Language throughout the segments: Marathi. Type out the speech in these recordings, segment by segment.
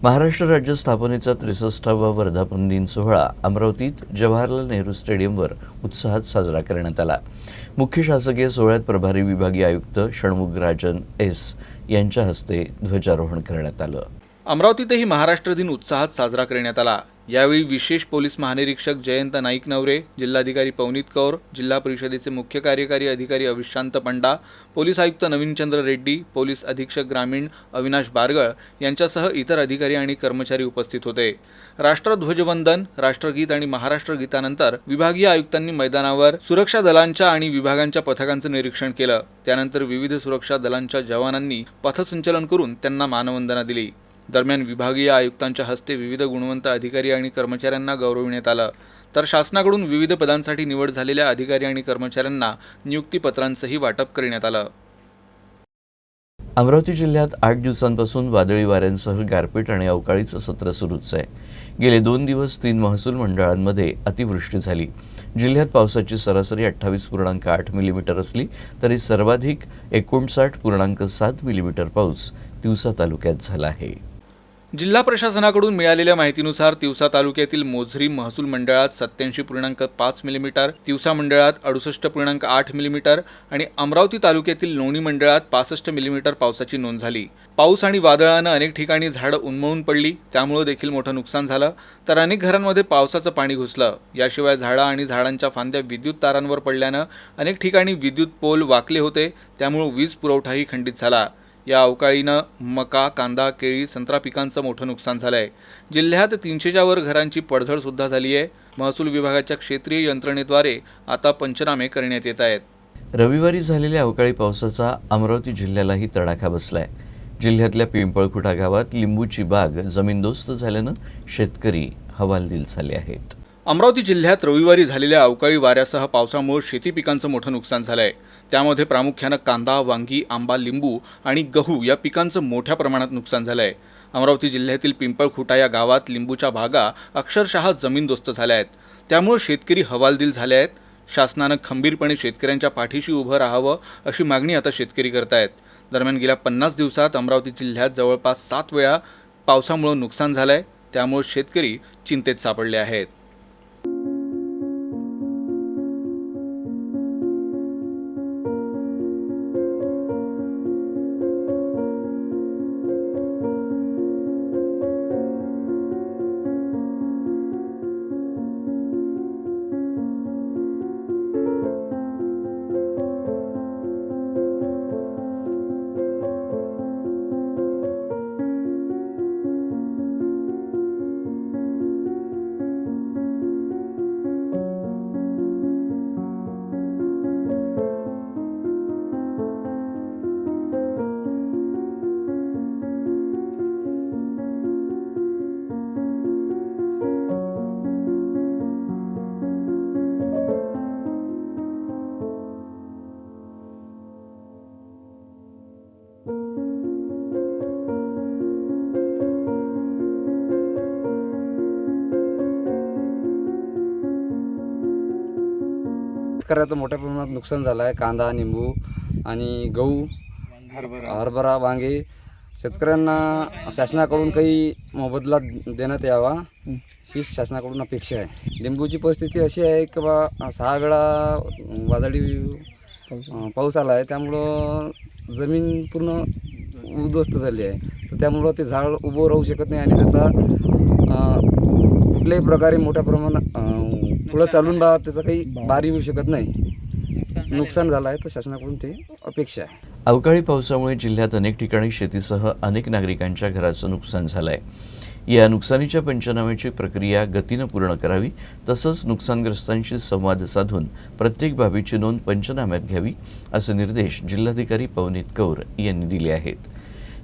महाराष्ट्र राज्य स्थापनेचा 63वा वर्धापन दिन सोहळा अमरावतीत जवाहरलाल नेहरू स्टेडियमवर उत्साहात साजरा करण्यात आला। मुख्य शासकीय सोहळ्यात प्रभारी विभागीय आयुक्त षण्मुगराजन एस यांच्या हस्ते ध्वजारोहण करण्यात आलं। अमरावतीतही महाराष्ट्र दिन उत्साहात साजरा करण्यात आला। यावेळी विशेष पोलीस महानिरीक्षक जयंत नाईक नवरे, जिल्हाधिकारी पवनीत कौर, जिल्हा परिषदेचे मुख्य कार्यकारी अधिकारी अविशांत पंडा, पोलीस आयुक्त नवीनचंद्र रेड्डी, पोलीस अधीक्षक ग्रामीण अविनाश बारगळ यांच्यासह इतर अधिकारी आणि कर्मचारी उपस्थित होते। राष्ट्रध्वजवंदन, राष्ट्रगीत आणि महाराष्ट्र गीतानंतर विभागीय आयुक्तांनी मैदानावर सुरक्षा दलांच्या आणि विभागांच्या पथकांचं निरीक्षण केलं। त्यानंतर विविध सुरक्षा दलांच्या जवानांनी पथसंचलन करून त्यांना मानवंदना दिली। दरम्यान विभागीय आयुक्तांच्या हस्ते विविध गुणवंत अधिकारी आणि कर्मचाऱ्यांना गौरविण्यात आलं, तर शासनाकडून विविध पदांसाठी निवड झालेल्या अधिकारी आणि कर्मचाऱ्यांना नियुक्तीपत्रांचंही वाटप करण्यात आलं। अमरावती जिल्ह्यात 8 दिवसांपासून वादळी वाऱ्यांसह गारपीट आणि अवकाळीचं सत्र सुरूच आहे। गेले 2 दिवस 3 महसूल मंडळांमध्ये अतिवृष्टी झाली। जिल्ह्यात पावसाची सरासरी 28.8 मिलीमीटर असली तरी सर्वाधिक 59.7 मिलीमीटर पाऊस तिवसा तालुक्यात झाला आहे। जिल्हा प्रशासनाकडून मिळालेल्या माहितीनुसार तिवसा तालुक्यातील मोझरी महसूल मंडळात 87.5 मिलीमीटर, तिवसा मंडळात 68.8 मिलीमीटर आणि अमरावती तालुक्यातील लोणी मंडळात 65 मिलीमीटर पावसाची नोंद झाली। पाऊस आणि वादळानं अनेक ठिकाणी झाडं उन्मळून पडली, त्यामुळे देखील मोठं नुकसान झालं, तर अनेक घरांमध्ये पावसाचं पाणी घुसलं। याशिवाय झाडं आणि झाडांच्या फांद्या विद्युत तारांवर पडल्यानं अनेक ठिकाणी विद्युत पोल वाकले होते, त्यामुळे वीज पुरवठाही खंडित झाला। या अवकाळीनं मका, कांदा, केळी, संत्रा पिकांचं मोठं नुकसान झालंय। जिल्ह्यात 300च्या वर घरांची पडझड सुद्धा झाली आहे। महसूल विभागाच्या क्षेत्रीय यंत्रणेद्वारे आता पंचनामे करण्यात येत आहेत। रविवारी झालेल्या अवकाळी पावसाचा अमरावती जिल्ह्यालाही तडाखा बसलाय। जिल्ह्यातल्या पिंपळखुटा गावात लिंबूची बाग जमीनदोस्त झाल्यानं शेतकरी हवालदिल झाले आहेत। अमरावती जिल्ह्यात रविवारी झालेल्या अवकाळी वाऱ्यासह पावसामुळे शेती पिकांचं मोठं नुकसान झालंय। त्यामध्ये प्रामुख्यानं कांदा, वांगी, आंबा, लिंबू आणि गहू या पिकांचं मोठ्या प्रमाणात नुकसान झालंय। अमरावती जिल्ह्यातील पिंपळखुटा या गावात लिंबूच्या बागा अक्षरशः जमीनदोस्त झाल्या आहेत, त्यामुळे शेतकरी हवालदिल झाले आहेत। शासनानं खंबीरपणे शेतकऱ्यांच्या पाठीशी उभं राहावं अशी मागणी आता शेतकरी करतायत। दरम्यान गेल्या 50 दिवसात अमरावती जिल्ह्यात जवळपास 7 वेळा पावसामुळे नुकसान झालंय, त्यामुळे शेतकरी चिंतेत सापडले आहेत। शेतकऱ्याचं मोठ्या प्रमाणात नुकसान झालं आहे। कांदा, निंबू आणि गहू, हरभरा, वांगे शेतकऱ्यांना शासनाकडून काही मोबदला देण्यात यावा ही शासनाकडून अपेक्षा आहे। लिंबूची परिस्थिती अशी आहे की 6 वेळा वादळी पाऊस आला आहे, त्यामुळं जमीन पूर्ण उद्ध्वस्त झाली आहे, तर त्यामुळं ते झाड उभं राहू शकत नाही आणि त्याचा कुठल्याही प्रकारे मोठ्या प्रमाणात पुढं चालून त्याचा काही बारी येऊ शकत नाही। नुकसान झालं आहे, तर शासनाकडून ते अपेक्षा आहे। अवकाळी पावसामुळे जिल्ह्यात अनेक ठिकाणी शेतीसह अनेक नागरिकांच्या घराचं नुकसान झालंय। या नुकसानीच्या पंचनाम्याची प्रक्रिया गतीनं पूर्ण करावी, तसंच नुकसानग्रस्तांशी संवाद साधून प्रत्येक बाबीची नोंद पंचनाम्यात घ्यावी असे निर्देश जिल्हाधिकारी पवनीत कौर यांनी दिले आहेत।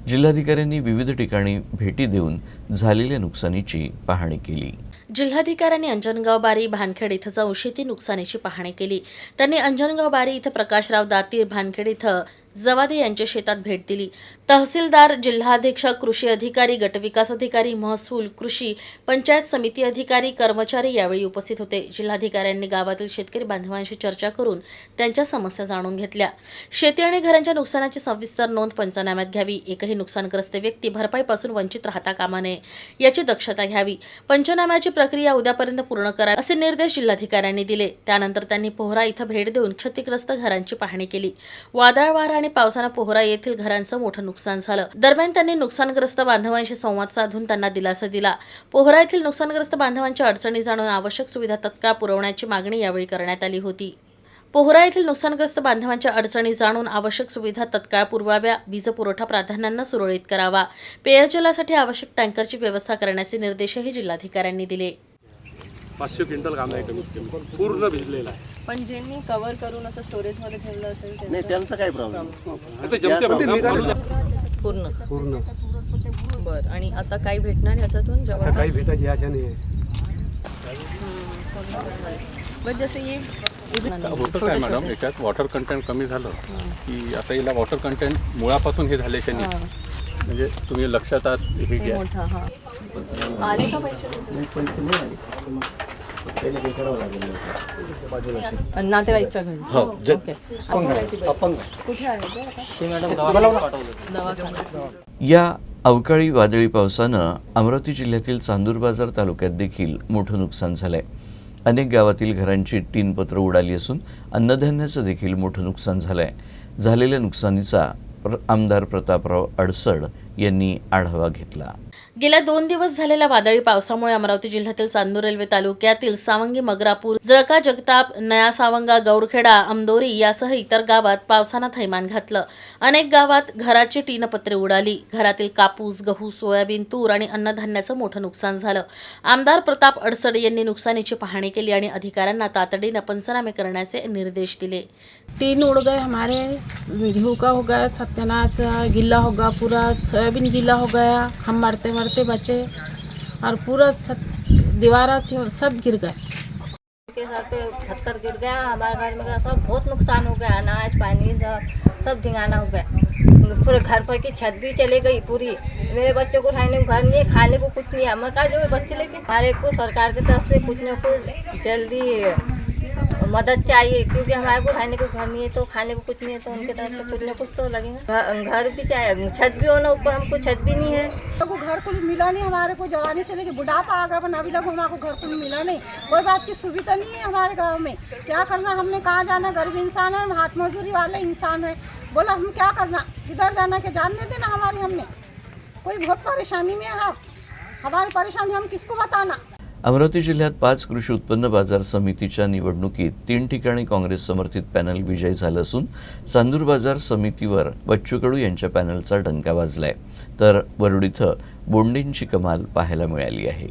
जिल्हाधिकाऱ्यांनी विविध ठिकाणी भेटी देऊन झालेल्या नुकसानीची पाहणी केली। जिल्हाधिकाऱ्यांनी अंजनगाव बारी, भानखेड इथं जाऊन शेती नुकसानीची पाहणी केली। त्यांनी अंजनगाव बारी इथं प्रकाशराव दातीर, भानखेड इथं जवादे यांच्या शेतात भेट दिली. तहसीलदार, जिल्हाधीक्षक, कृषी अधिकारी, गटविकास अधिकारी, महसूल, कृषी, पंचायत समिती अधिकारी, कर्मचारी यावेळी उपस्थित होते. जिल्हाधिकाऱ्यांनी गावातील शेतकरी बांधवांशी चर्चा करून त्यांच्या समस्या जाणून घेतल्या. शेती आणि घरांच्या नुकसानाची सविस्तर नोंद पंचनाम्यात घ्यावी. एकही नुकसानग्रस्त व्यक्ती भरपाईपासून वंचित राहता कामा नये याची दक्षता घ्यावी. पंचनाम्याची प्रक्रिया उद्यापर्यंत पूर्ण करावी असे निर्देश जिल्हाधिकाऱ्यांनी दिले. त्यानंतर त्यांनी पोहरा इथं भेट देऊन क्षतिग्रस्त घरांची पाहणी केली. वादळ वारा आणि पावसानं पोहरा येथील घरांचं मोठं नुकसान झालं. दरम्यान त्यांनी नुकसानग्रस्त बांधवांशी संवाद साधून त्यांना दिलासा दिला. पोहरा येथील नुकसानग्रस्त बांधवांच्या अडचणी जाणून आवश्यक सुविधा तत्काळ पुरवण्याची मागणी यावेळी करण्यात आली होती. पोहरा येथील नुकसानग्रस्त बांधवांच्या अडचणी जाणून आवश्यक सुविधा तत्काळ पुरवाव्या. वीज पुरवठा प्राधान्यानं सुरळीत करावा. पेयजलासाठी आवश्यक टँकरची व्यवस्था करण्याचे निर्देशही जिल्हाधिकाऱ्यांनी दिले. 500 क्विंटल कांदा आहे कमीत कमी, पूर्ण भिजलेला आहे. पण ज्यांनी कव्हर करून असं स्टोरेजमध्ये ठेवलं असेल नाही त्यांचा काय प्रॉब्लेम आता जमते पूर्ण बरं. आणि आता काय भेटणार ह्याच्यातून जवळ काही भेटायची आशा नाही आहे. बट जसं हे होतं काय मॅडम, याच्यात वॉटर कंटेंट कमी झालं की आता याला वॉटर कंटेंट मुळापासून हे झाल्याच्या नाही, म्हणजे तुम्ही लक्षात हे घ्या. मोठा हा आले का पैसे नातेवाईकच्या घरी? ओके. कुठे आहे ते दवाखाना? या अवकाळी वादळी पावसानं अमरावती जिल्ह्यातील चांदूर बाजार तालुक्यात देखील मोठं नुकसान झालंय. अनेक गावातील घरांची टीनपत्र उडाली असून अन्नधान्याचं देखील मोठं नुकसान झालंय. झालेल्या नुकसानीचा आमदार प्रतापराव अडसड यांनी आढावा घेतला. गेल्या 2 दिवस झालेल्या वादळी पावसामुळे अमरावती जिल्ह्यातील चांदूर रेल्वे तालुक्यातील सावंगी, मगरापूर, जळका, जगताप, नया सावंगा, गौरखेडा, आमदोरी यासह इतर गावात पावसानं थैमान घातलं. अनेक गावात घराची टीनपत्रे उडाली. घरातील कापूस, गहू, सोयाबीन, तूर आणि अन्नधान्याचं मोठं नुकसान झालं. आमदार प्रताप अडसड यांनी नुकसानीची पाहणी केली आणि अधिकाऱ्यांना तातडीनं पंचनामे करण्याचे निर्देश दिले. टीन उड़ गए हमारे, गेहूँ का हो गया सत्यानाश, गीला हो गया पूरा, सोयाबीन गीला हो गया, हम मरते मरते बचे और पूरा दीवारा से सब गिर गए. के सर पे पत्थर गिर गया. हमारे घर में सब बहुत नुकसान हो गया. अनाज पानी सब धिंगाना हो गया. पूरे घर पर की छत भी चली गई पूरी. मेरे बच्चों को रहने को घर नहीं है, खाने को कुछ नहीं है. मैं कहा जो बच्चे लेके हमारे को सरकार की तरफ से कुछ न कुछ जल्दी मदद चाहिए, क्योंकि हमारे को रहने को घर नहीं है तो खाने को कुछ नहीं है, तो उनके तरफ से कुछ न कुछ तो लगेगा. घर भी चाहिए, छत भी होना, ऊपर हमको छत भी नहीं है. को घर कुल मिला नहीं हमारे को, जवानी से लेके बुढ़ापा आ गया, अभी लग हमारे को घर कुल मिला नहीं. कोई बात की सुविधा नहीं है हमारे गाँव में. क्या करना, हमने कहाँ जाना, गरीब इंसान है, हम हाथ मजदूरी वाले इंसान है. बोला हम क्या करना, किधर जाना के जानने देना हमारी. हमने कोई बहुत परेशानी में है. हमारी परेशानी हम किसको बताना. अमरावती जिल्ह्यात 5 कृषी उत्पन्न बाजार समितीच्या निवडणुकीत 3 ठिकाणी काँग्रेस समर्थित पॅनल विजयी झालं असून चांदूर बाजार समितीवर बच्चू कडू यांच्या पॅनलचा डंका वाजलाय, तर वरुड इथं बोंडेंची कमाल पाहायला मिळाली आहे.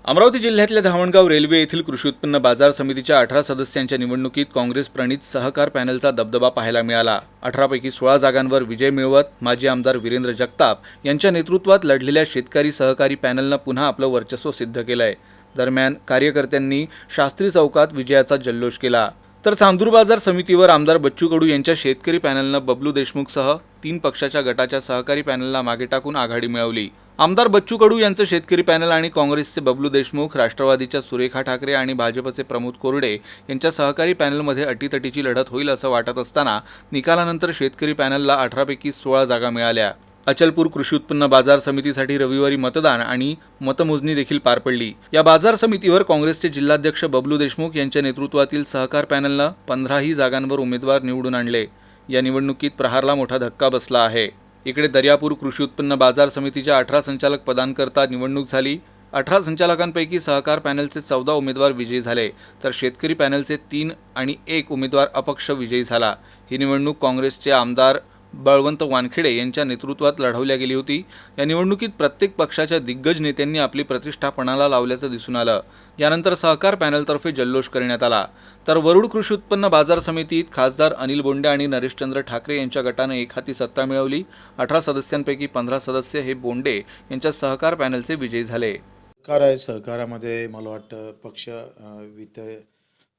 अमरावती जिल्ह्यातल्या धामणगाव रेल्वे येथील कृषी उत्पन्न बाजार समितीच्या 18 सदस्यांच्या निवडणुकीत काँग्रेस प्रणित सहकार पॅनलचा दबदबा पाहायला मिळाला. 18 पैकी 16 जागांवर विजय मिळवत माजी आमदार वीरेंद्र जगताप यांच्या नेतृत्वात लढलेल्या शेतकरी सहकारी पॅनलनं पुन्हा आपलं वर्चस्व सिद्ध केलंय. दरम्यान कार्यकर्त्यांनी शास्त्री चौकात विजयाचा जल्लोष केला. तर चांदूर बाजार समितीवर आमदार बच्चू कडू यांच्या शेतकरी पॅनलनं बबलू देशमुखसह 3 पक्षाच्या गटाच्या सहकारी पॅनलला मागे टाकून आघाडी मिळवली. आमदार बच्चू कडू यांचं शेतकरी पॅनल आणि काँग्रेसचे बबलू देशमुख, राष्ट्रवादीच्या सुरेखा ठाकरे आणि भाजपचे प्रमोद कोरडे यांच्या सहकारी पॅनलमध्ये अटीतटीची लढत होईल असं वाटत असताना निकालानंतर शेतकरी पॅनलला 18 पैकी 16 जागा मिळाल्या. अचलपूर कृषी उत्पन्न बाजार समितीसाठी रविवारी मतदान आणि मतमोजणी देखील पार पडली. या बाजार समितीवर काँग्रेसचे जिल्हाध्यक्ष बबलू देशमुख यांच्या नेतृत्वातील सहकार पॅनलनं 15ही जागांवर उमेदवार निवडून आणले. या निवडणुकीत प्रहारला मोठा धक्का बसला आहे. इकडे दर्यापूर कृषी उत्पन्न बाजार समितीच्या 18 संचालक पदांकरता निवडणूक झाली. 18 संचालकांपैकी सहकार पॅनलचे 14 उमेदवार विजयी झाले, तर शेतकरी पॅनलचे 3 आणि 1 उमेदवार अपक्ष विजयी झाला. ही निवडणूक काँग्रेसचे आमदार बळवंत वानखेडे यांच्या नेतृत्वात लढवल्या गेली होती. या निवडणुकीत प्रत्येक पक्षाच्या दिग्गज नेत्यांनी आपली प्रतिष्ठा पणाला लावल्याचं दिसून आलं. यानंतर सहकार पॅनलतर्फे जल्लोष करण्यात आला. तर वरुड कृषी उत्पन्न बाजार समितीत खासदार अनिल बोंडे आणि नरेशचंद्र ठाकरे यांच्या गटाने एकहाती सत्ता मिळवली. 18 सदस्यांपैकी 15 सदस्य हे बोंडे यांच्या सहकार पॅनलचे विजयी झाले. सहकार आहे, सहकारामध्ये मला वाटतं पक्ष वित्त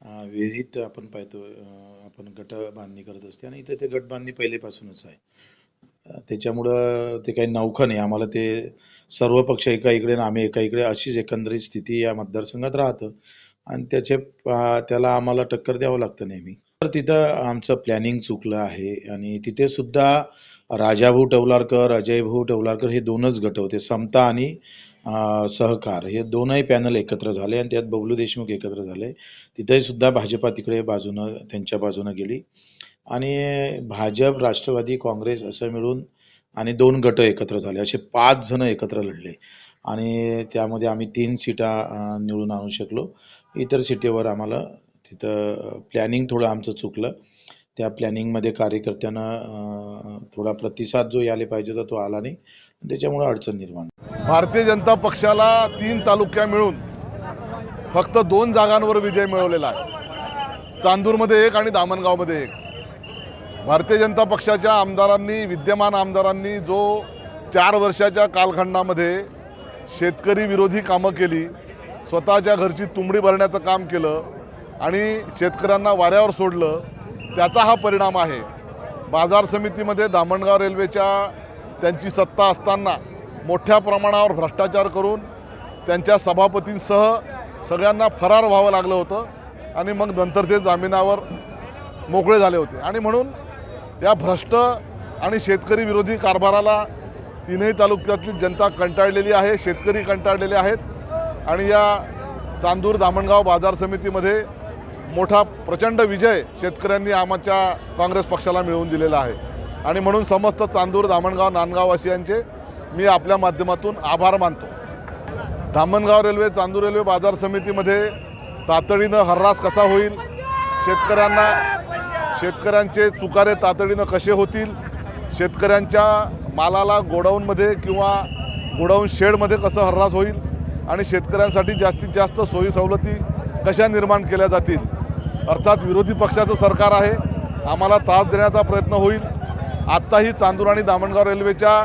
विहिरीत आपण पाहतो आपण गट बांधणी करत असते आणि इथे ते गट बांधणी पहिलेपासूनच आहे. त्याच्यामुळं ते काही नौखं नाही. आम्हाला ते सर्व पक्ष एका इकडे आणि आम्ही एका इकडे अशीच एकंदरीत स्थिती या मतदारसंघात राहतं आणि त्याला आम्हाला टक्कर द्यावं लागतं नेहमी. तर तिथं आमचं प्लॅनिंग चुकलं आहे आणि तिथे सुद्धा राजाभाऊ टवलारकर, अजयभाऊ टवलारकर हे दोनच गट होते. समता आणि सहकार हे दोनही पॅनल एकत्र झाले आणि त्यात बबलू देशमुख एकत्र झाले. तिथे सुद्धा भाजपा तिकडे त्यांच्या बाजूनं गेली आणि भाजप, राष्ट्रवादी, काँग्रेस असं मिळून आणि 2 गट एकत्र झाले. असे 5 जण एकत्र लढले आणि त्यामध्ये आम्ही 3 सीटा निवडून आणू शकलो. इतर सीटेवर आम्हाला तिथं प्लॅनिंग थोडं आमचं चुकलं. त्या प्लॅनिंगमध्ये कार्यकर्त्यांना थोडा प्रतिसाद जो यायला पाहिजे होता तो आला नाही. त्याच्यामुळे अडचण निर्माण. भारतीय जनता पक्षाला 3 तालुक्या मिळून फक्त 2 जागांवर विजय मिळवलेला आहे. चांदूरमध्ये 1 आणि दामणगावमध्ये 1. भारतीय जनता पक्षाच्या आमदारांनी, विद्यमान आमदारांनी जो 4 वर्षाच्या कालखंडामध्ये शेतकरी विरोधी कामं केली, स्वतःच्या घरची तुंबडी भरण्याचं काम केलं आणि शेतकऱ्यांना वाऱ्यावर सोडलं, त्याचा हा परिणाम आहे. बाजार समितीमध्ये दामणगाव रेल्वेच्या त्यांची सत्ता असताना मोठ्या प्रमाणावर भ्रष्टाचार करून त्यांच्या सभापतींसह सगळ्यांना फरार व्हावं लागलं होतं आणि मग नंतर ते जामिनावर मोकळे झाले होते. आणि म्हणून या भ्रष्ट आणि शेतकरी विरोधी कारभाराला 3ही तालुक्यातली जनता कंटाळलेली आहे, शेतकरी कंटाळलेले आहेत आणि या चांदूर दामणगाव बाजार समितीमध्ये मोठा प्रचंड विजय शेतकऱ्यांनी आमच्या काँग्रेस पक्षाला मिळवून दिलेला आहे. आणि म्हणून समस्त चांदूर, दामणगाव, नांदगाववासियांचे मी आपल्या माध्यमातून आभार मानतो. दामणगाव रेल्वे, चांदूर रेल्वे बाजार समितीमध्ये तातडीनं हर्रास कसा होईल, शेतकऱ्यांचे चुकारे तातडीनं कसे होतील, शेतकऱ्यांच्या मालाला गोडाऊनमध्ये किंवा गोडाऊन शेडमध्ये कसं हर्रास होईल आणि शेतकऱ्यांसाठी जास्तीत जास्त सोयी सवलती कशा निर्माण केल्या जातील. अर्थात विरोधी पक्षाचं सरकार आहे, आम्हाला त्रास देण्याचा प्रयत्न होईल. आत्ताही चांदूर आणि दामणगाव रेल्वेच्या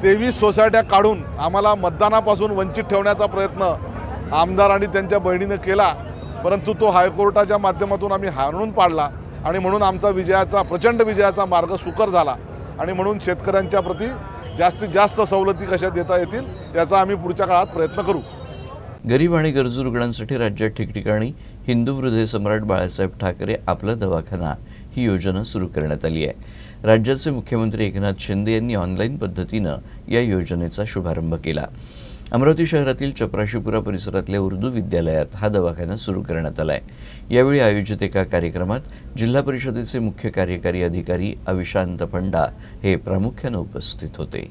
23 सोसायट्या काढून आम्हाला मतदानापासून वंचित ठेवण्याचा प्रयत्न आमदार आणि त्यांच्या बहिणीनं केला, परंतु तो हायकोर्टाच्या माध्यमातून आम्ही हाणून पाडला आणि म्हणून आमचा प्रचंड विजयाचा मार्ग सुकर झाला. आणि म्हणून शेतकऱ्यांच्या प्रती जास्तीत जास्त सवलती कशा देता येतील याचा आम्ही पुढच्या काळात प्रयत्न करू. गरीब आणि गरजू रुग्णांसाठी राज्यात ठिकठिकाणी हिंदू हृदय सम्राट बाळासाहेब ठाकरे आपला दवाखाना ही योजना सुरू करण्यात आली आहे. राज्याचे मुख्यमंत्री एकनाथ शिंदे यांनी ऑनलाईन पद्धतीनं या योजनेचा शुभारंभ केला. अमरावती शहरातील चपराशीपुरा परिसरातल्या उर्दू विद्यालयात हा दवाखाना सुरू करण्यात आला आहे. यावेळी आयोजित एका कार्यक्रमात जिल्हा परिषदेचे मुख्य कार्यकारी अधिकारी अविशांत पंडा हे प्रामुख्याने उपस्थित होते.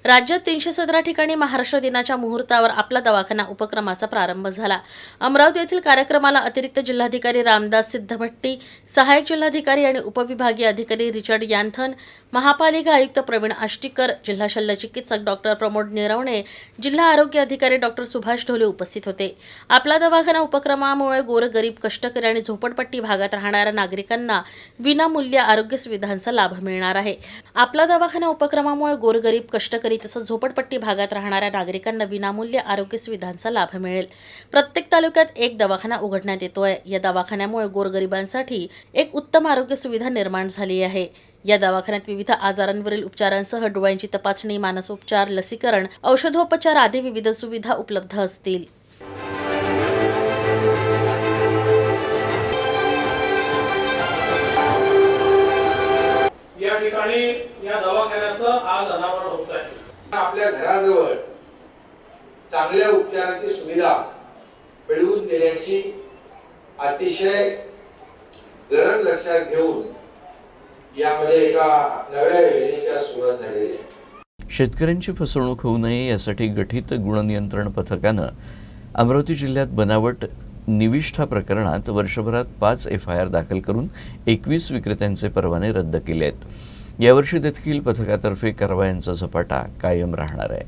राज्यात 317 ठिकाणी महाराष्ट्र दिनाच्या मुहूर्तावर आपला दवाखाना उपक्रमाचा प्रारंभ झाला. अमरावती येथील कार्यक्रमाला अतिरिक्त जिल्हाधिकारी रामदास सिद्धभट्टी, सहाय्यक जिल्हाधिकारी आणि उपविभागीय अधिकारी रिचर्ड यांथन, महापालिका आयुक्त प्रवीण आष्टीकर, जिल्हा शल्य चिकित्सक डॉक्टर प्रमोद निरवणे, जिल्हा आरोग्य अधिकारी डॉक्टर सुभाष ढोले उपस्थित होते. आपला दवाखाना उपक्रमामुळे गोरगरीब, कष्टकरी आणि झोपडपट्टी भागात राहणाऱ्या नागरिकांना विनामूल्य आरोग्य सुविधांचा लाभ मिळणार आहे. आपला दवाखाना उपक्रमामुळे गोरगरीब, कष्टकरी तसंच झोपडपट्टी भागात राहणाऱ्या नागरिकांना विनामूल्य आरोग्य सुविधांचा लाभ मिळेल. प्रत्येक तालुक्यात एक दवाखाना उघडण्यात येतोय. या दवाखान्यामुळे गोरगरिबांसाठी एक उत्तम आरोग्य सुविधा निर्माण झाली आहे. या दवाखान्यात विविध आजारांवरील उपचारांसह डोळ्यांची तपासणी, मानसोपचार, लसीकरण, औषधोपचार आदी विविध सुविधा उपलब्ध असतील. या ठिकाणी या दवाखान्याचं आज अनावरण होत आहे. आपल्या घराजवळ चांगल्या उपचाराची सुविधा मिळवून देण्याची अतिशय गरज लक्षात घेऊन यामध्ये एका नव्या योजनेची सुरुवात झालेली आहे. शेतकऱ्यांची फसवणूक होऊ नये यासाठी गठीत गुणनियंत्रण पथकानं अमरावती जिल्ह्यात बनावट निविष्ठा प्रकरणात वर्षभरात 5 FIR दाखल करून 21 विक्रेत्यांचे परवाने रद्द केले आहेत. यावर्षी देखील पथकातर्फे कारवायांचा झपाटा कायम राहणार आहे.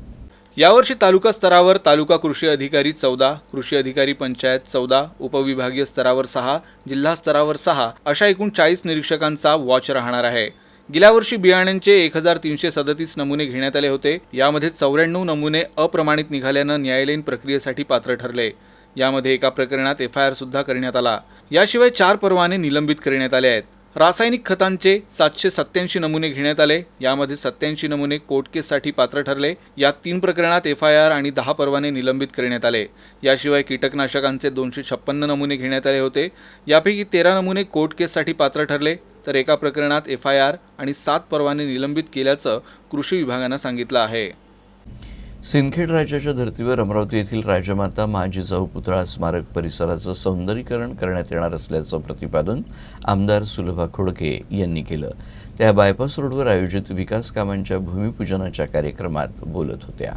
यावर्षी तालुका स्तरावर तालुका कृषी अधिकारी 14, कृषी अधिकारी पंचायत 14, उपविभागीय स्तरावर 6, जिल्हा स्तरावर 6 अशा एकूण 40 निरीक्षकांचा वॉच राहणार आहे. गेल्या वर्षी बियाण्यांचे 1337 नमुने घेण्यात आले होते. यामध्ये 94 नमुने अप्रमाणित निघाल्यानं न्यायालयीन प्रक्रियेसाठी पात्र ठरले. यामध्ये एका प्रकरणात FIR सुद्धा करण्यात आला. याशिवाय 4 परवाने निलंबित करण्यात आले आहेत. रासायनिक खतांचे 787 नमुने घेण्यात आले. यामध्ये 87 नमुने कोर्ट केससाठी पात्र ठरले. या 3 प्रकरणात FIR आणि 10 परवाने निलंबित करण्यात आले. याशिवाय कीटकनाशकांचे 256 नमुने घेण्यात आले होते. यापैकी 13 नमुने कोर्ट केससाठी पात्र ठरले, तर एका प्रकरणात FIR आणि 7 परवाने निलंबित केल्याचं कृषी विभागानं सांगितलं आहे. सिंदखेड राज्याच्या धर्तीवर अमरावती येथील राजमाता मा जिजाऊ पुतळा स्मारक परिसराचं सौंदर्यीकरण करण्यात येणार असल्याचं प्रतिपादन आमदार सुलभा खोडके यांनी केलं. त्या बायपास रोडवर आयोजित विकास कामांच्या भूमिपूजनाच्या कार्यक्रमात बोलत होत्या.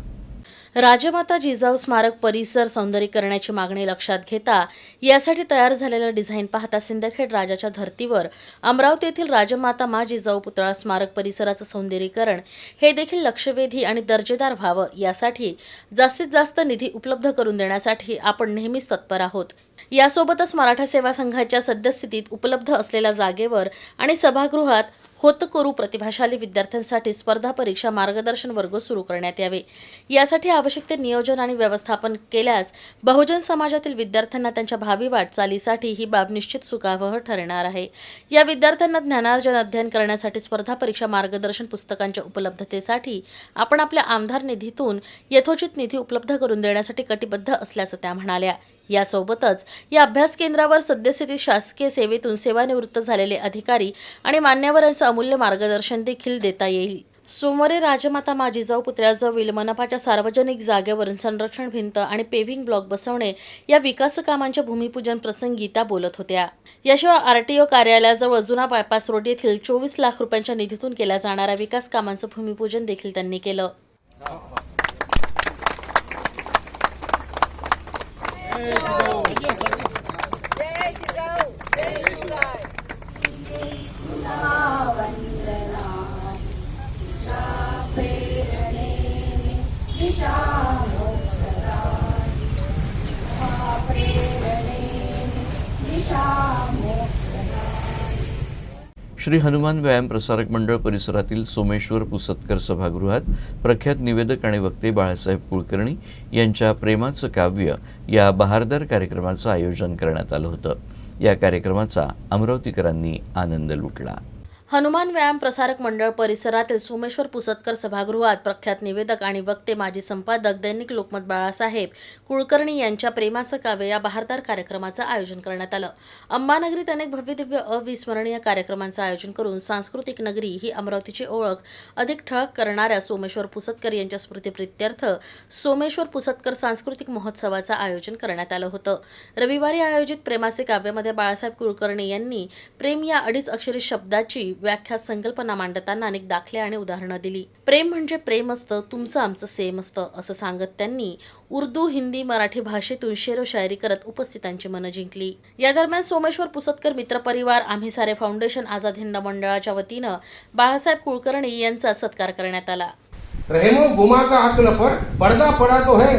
राजमाता जिजाऊ स्मारक परिसर सौंदर्यीकरणाची मागणी लक्षात घेता यासाठी तयार झालेलं डिझाईन पाहता सिंदखेड राजाच्या धर्तीवर अमरावती येथील राजमाता मा जिजाऊ पुतळा स्मारक परिसराचं सौंदर्यीकरण हे देखील लक्षवेधी आणि दर्जेदार व्हावं यासाठी जास्तीत जास्त निधी उपलब्ध करून देण्यासाठी आपण नेहमीच तत्पर आहोत. यासोबतच मराठा सेवा संघाच्या सद्यस्थितीत उपलब्ध असलेल्या जागेवर आणि सभागृहात होतकरू प्रतिभाशाली विद्यार्थ्यांसाठी स्पर्धा परीक्षा मार्गदर्शन वर्ग सुरू करण्यात यावे. यासाठी आवश्यक ते नियोजन आणि व्यवस्थापन केल्यास बहुजन समाजातील विद्यार्थ्यांना त्यांच्या भावी वाटचालीसाठी ही बाब निश्चित सुखावह ठरणार आहे. या विद्यार्थ्यांना ज्ञानार्जन अध्ययन करण्यासाठी स्पर्धा परीक्षा मार्गदर्शन पुस्तकांच्या उपलब्धतेसाठी आपण आपल्या आमदार निधीतून यथोचित निधी उपलब्ध करून देण्यासाठी कटिबद्ध असल्याचं त्या म्हणाल्या. यासोबतच या अभ्यास केंद्रावर सद्यस्थितीत शासकीय सेवेतून सेवानिवृत्त झालेले अधिकारी आणि मान्यवरांचं अमूल्य मार्गदर्शन देखील देता येईल. सोमवारी राजमाता मा जिजाऊ पुतळ्याजवळ मनपाच्या सार्वजनिक जागेवर संरक्षण भिंत आणि पेव्हिंग ब्लॉक बसवणे या विकास कामांच्या भूमिपूजन प्रसंगी त्या बोलत होत्या. याशिवाय RTO कार्यालयाजवळ जुना बायपास रोड येथील 24 लाख रुपयांच्या निधीतून केल्या जाणाऱ्या विकास कामांचं भूमिपूजन देखील त्यांनी केलं. श्री हनुमान व्यायाम प्रसारक मंडळ परिसरातील सोमेश्वर पुसतकर सभागृहात प्रख्यात निवेदक आणि वक्ते बाळासाहेब कुलकर्णी यांच्या प्रेमाचं काव्य या बहारदार कार्यक्रमाचं आयोजन करण्यात आलं होतं. या कार्यक्रमाचा अमरावतीकरांनी आनंद लुटला. हनुमान व्यायाम प्रसारक मंडळ परिसरातील सोमेश्वर पुसतकर सभागृहात प्रख्यात निवेदक आणि वक्ते माजी संपादक दैनिक लोकमत बाळासाहेब कुलकर्णी यांच्या प्रेमाचं काव्य या बहारदार कार्यक्रमाचं आयोजन करण्यात आलं. अंबानगरीत अनेक भव्यदिव्य अविस्मरणीय कार्यक्रमांचं आयोजन करून सांस्कृतिक नगरी ही अमरावतीची ओळख अधिक ठळक करणाऱ्या सोमेश्वर पुसतकर यांच्या स्मृतिप्रित्यर्थ सोमेश्वर पुसतकर सांस्कृतिक महोत्सवाचं आयोजन करण्यात आलं होतं. रविवारी आयोजित प्रेमाचे काव्यामध्ये बाळासाहेब कुलकर्णी यांनी प्रेम या 2.5 अक्षरी शब्दाची व्याख्या संकल्पना मांडताना अनेक दाखले आणि उदाहरणं दिली. प्रेम म्हणजे प्रेम असतं, तुमचं आमचं सेम असतं असं सांगत त्यांनी उर्दू, हिंदी, मराठी भाषेतून शेरो शायरी करत उपस्थितांची मनं जिंकली. या दरम्यान सोमेश्वर पुसतकर मित्रपरिवार आम्ही सारे फाउंडेशन आझाद हिंद मंडळाच्या वतीनं बाळासाहेब कुलकर्णी यांचा सत्कार करण्यात आला. रहमो गुमा का अक्ल पर पर्दा पड़ा तो है,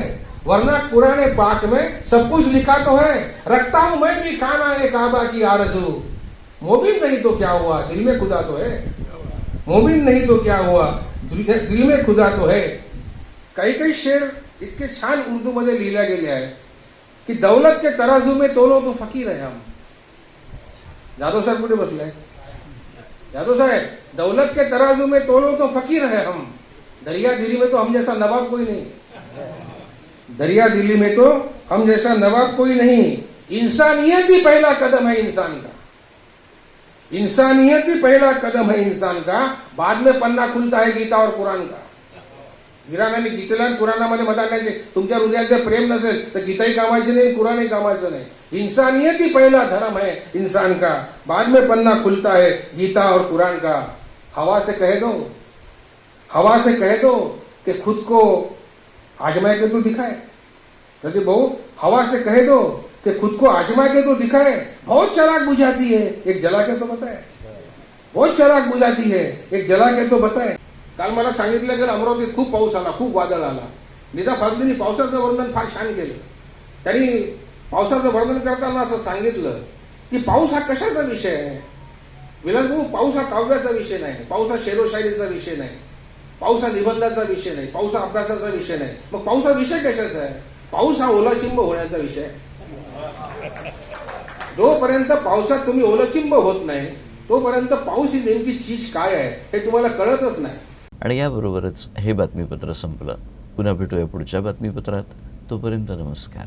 वरना कुरान पाक में सब कुछ लिखा तो है. रखता हूं मैं भी खाना है काबा की आरज़ू. मोमिन नहीं तो क्या हुआ, दिल में खुदा तो है. मोमिन नहीं तो क्या हुआ, दिल में खुदा तो है. काही शेर इतके छान उर्दू मध्ये लिहिला गेले आहे की दौलत के तराजू में तोलो तो फकीर है हम. जाधव साहेब कुठे बसले? जाधव साहेब, दौलत के तराजू में तोलो तो फकीर है हम. दरिया दिल्ली में तो हम जैसा नवाब कोई नहीं. दरिया दिल्ली में तो हम जैसा नवाब कोई नहीं. इंसानियत ही पहला कदम है इंसान का. इंसानियत ही पहला कदम है इंसान का. बाद में पन्ना खुलता है गीता और कुरान का. इराणाने गीतेला कुराणामध्ये म्हटले तुमच्या हृदयात जर प्रेम नसेल तर गीताही कामाची नाही, कुरानही कामाचं नाही. इंसानियत ही पहला धर्म है इंसान का. बाद में पन्ना खुलता है गीता और कुरान का. हवा से कह दो, हवा से कह दो कि खुद को आजमा के तो दिखाए. कहते बहु हवा से कह दो कि खुद को आजमा के तो दिखाए. बहुत चराग बुझाती है, एक जला के तो बताए. बहुत चराग बुझाती है, एक जला के तो बताए. काल मला सांगितलं गेलं अमरावतीत खूप पाऊस आला, खूप वादळ आला. निदा फागलीने पावसाचं वर्णन फार छान केलं. त्यांनी पावसाचं वर्णन करताना असं सांगितलं की पाऊस हा कशाचा विषय आहे. विलास भाऊ, पाऊस हा काव्याचा विषय नाही, पाऊस हा शेरोशायरीचा विषय नाही, पाऊस हा निबंधाचा विषय नाही, पाऊस हा अभ्यासाचा विषय नाही. मग पाऊस हा विषय कशाचा आहे? पाऊस हा ओलाचिंब होण्याचा विषय आहे. जोपर्यंत पावसात तुम्ही ओलचिंब होत नाही तोपर्यंत पाऊस ही नेमकी चीज काय आहे हे तुम्हाला कळतच नाही. आणि याबरोबरच हे बातमीपत्र संपलं. पुन्हा भेटूया पुढच्या बातमीपत्रात. तोपर्यंत नमस्कार.